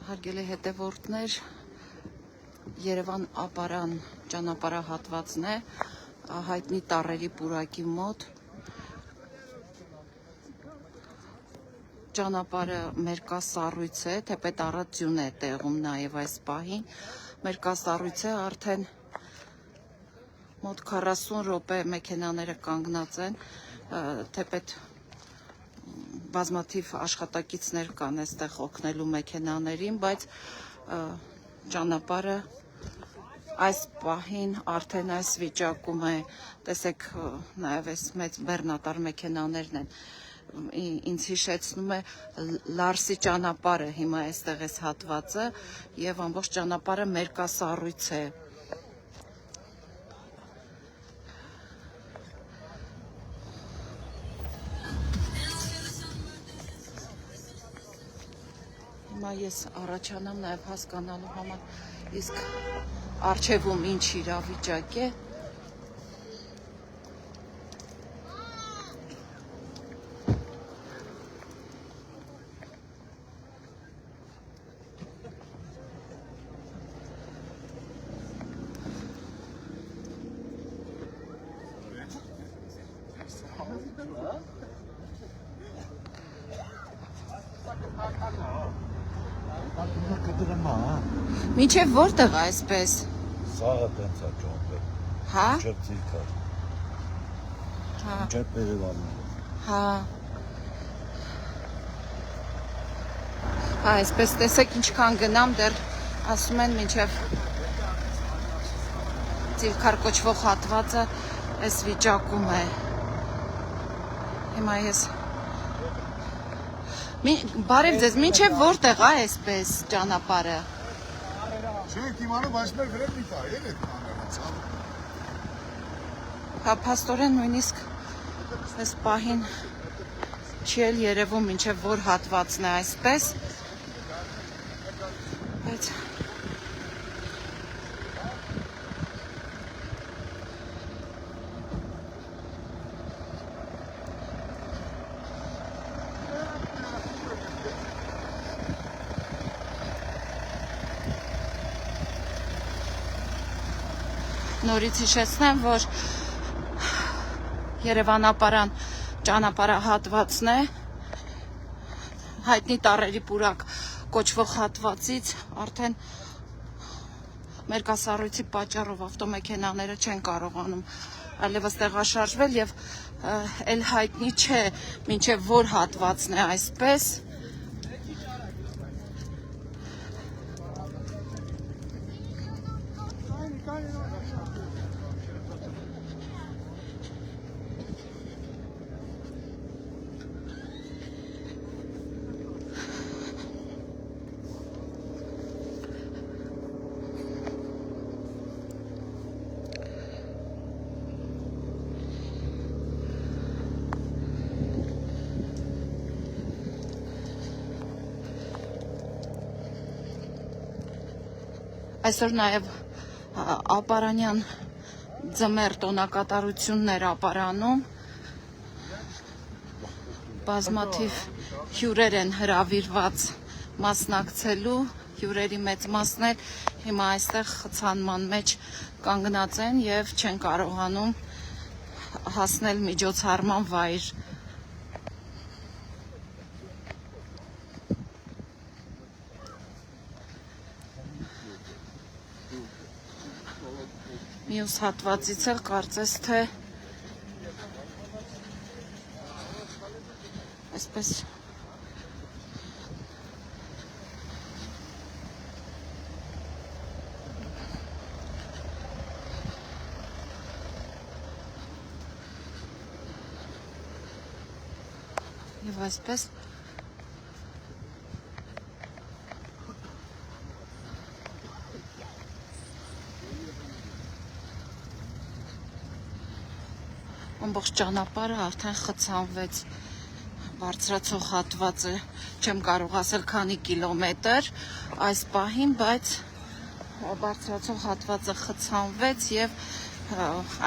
Հարգելի հետևորդներ, Երևան-Ապարան ճանապարհահատվածն է, հայտնի Տառերի պուրակի մոտ։ Ճանապարհը մերկասառույց է, թեպետ առածյուն է տեղում նաև այս պահին։ Մերկասառույց է, արդեն մոտ 40 րոպե մեքենաները կանգնած են, թեպետ բազմաթիվ աշխատակիցներ կան այստեղ օգնելու մեքենաներին, բայց ճանապարհը այս պահին արդեն այս վիճակում է, տեսեք նաև այս մեծ բեռնատար մեքենաներն են, ինձ հիշեցնում է Լարսի ճանապարհը, հիմա այստեղ էս հատվածը եւ ամբողջ ճանապարհը մերկասառույց է։ Հիմա ես առաջանամ նաև հասկանալու համար իսկ առջևում ինչ իրավիճակ է։ Մինչև որտեղ այսպես։ Սաղը տենց է ճոմպը։ Հա։ Մինչև ծիրկա։ Հա։ Մինչև Երևանում։ Հա։ Հա, այսպես տեսեք ինչքան գնամ, դեռ ասում են մինչև Ծիրքար կոչվող հատվածը այս վիճակում է։ Հիմա ես բարև ձեզ, մինչև որտեղ է այսպես ճանապարհը։ Չենք իմանում, բայց մեր վրան մի տա, էլ էդ կանրանացավ։ Հա, փաստորեն նույնիսկ այս պահին չի էլ երևում մինչև որ հատվածն է այսպես, բայց նորից հիշեցնեմ, որ Երևան-Ապարան ճանապարհահատվածն է, հայտնի Տառերի պուրակ կոչվող հատվածից արդեն մերկասառույցի պատճառով ավտոմեքենաները չեն կարողանում այլևս տեղաշարժվել եւ էլ հայտնի չէ մինչեւ որ հատվածն է այսպես։ Այսօր նաև ապարանյան ձմեռ տոնակատարություններ ապարանում, բազմաթիվ հյուրեր են հրավիրված մասնակցելու, հյուրերի մեծ մասն էլ հիմա այստեղ խցանման մեջ կանգնած են եւ չեն կարողանում հասնել միջոցառման վայր։ Մյուս հատվածից էլ կարծես թե այսպես եւ այսպես ամբողջ ճանապարհը արդեն խցանվեց, բարձրացող հատվածը չեմ կարող ասել քանի կիլոմետր այս պահին, բայց բարձրացող հատվածը խցանվեց եւ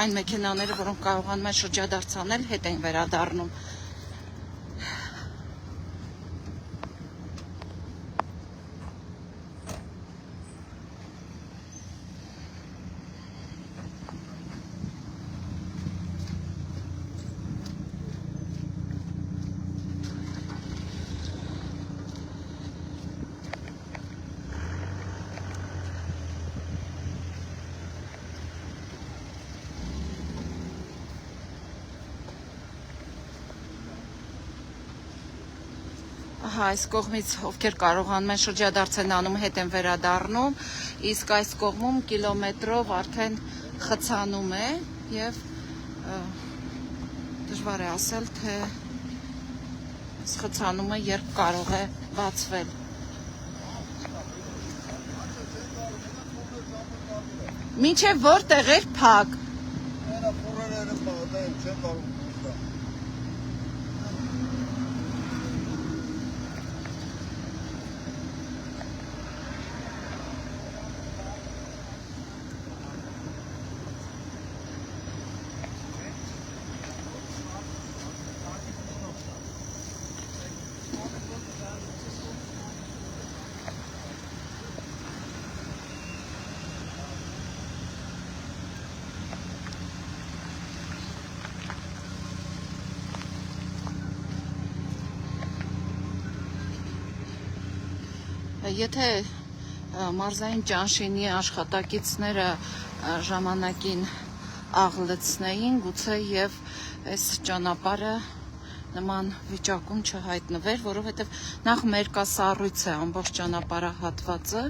այն մեքենաները, որոնք կարողանում են շրջադարձ անել, հետ են վերադառնում։ Ահա այս կողմից ովքեր կարողանում են շրջադարձ են անում հետ են վերադառնում, իսկ այս կողմում կիլոմետրով արդեն խցանում է եւ դժվար է ասել, թե այս խցանումը երբ կարող է բացվել։ Մինչև որտեղ էր փակ։ Era furorele bădă, ce care Եթե մարզային ճանշինի աշխատակիցները ժամանակին աղլեցնեին, գուցե եւ այս ճանապարհը նման վիճակում չհայտնվեր, որովհետեւ նախ մերկասառույց է ամբողջ ճանապարհահատվածը,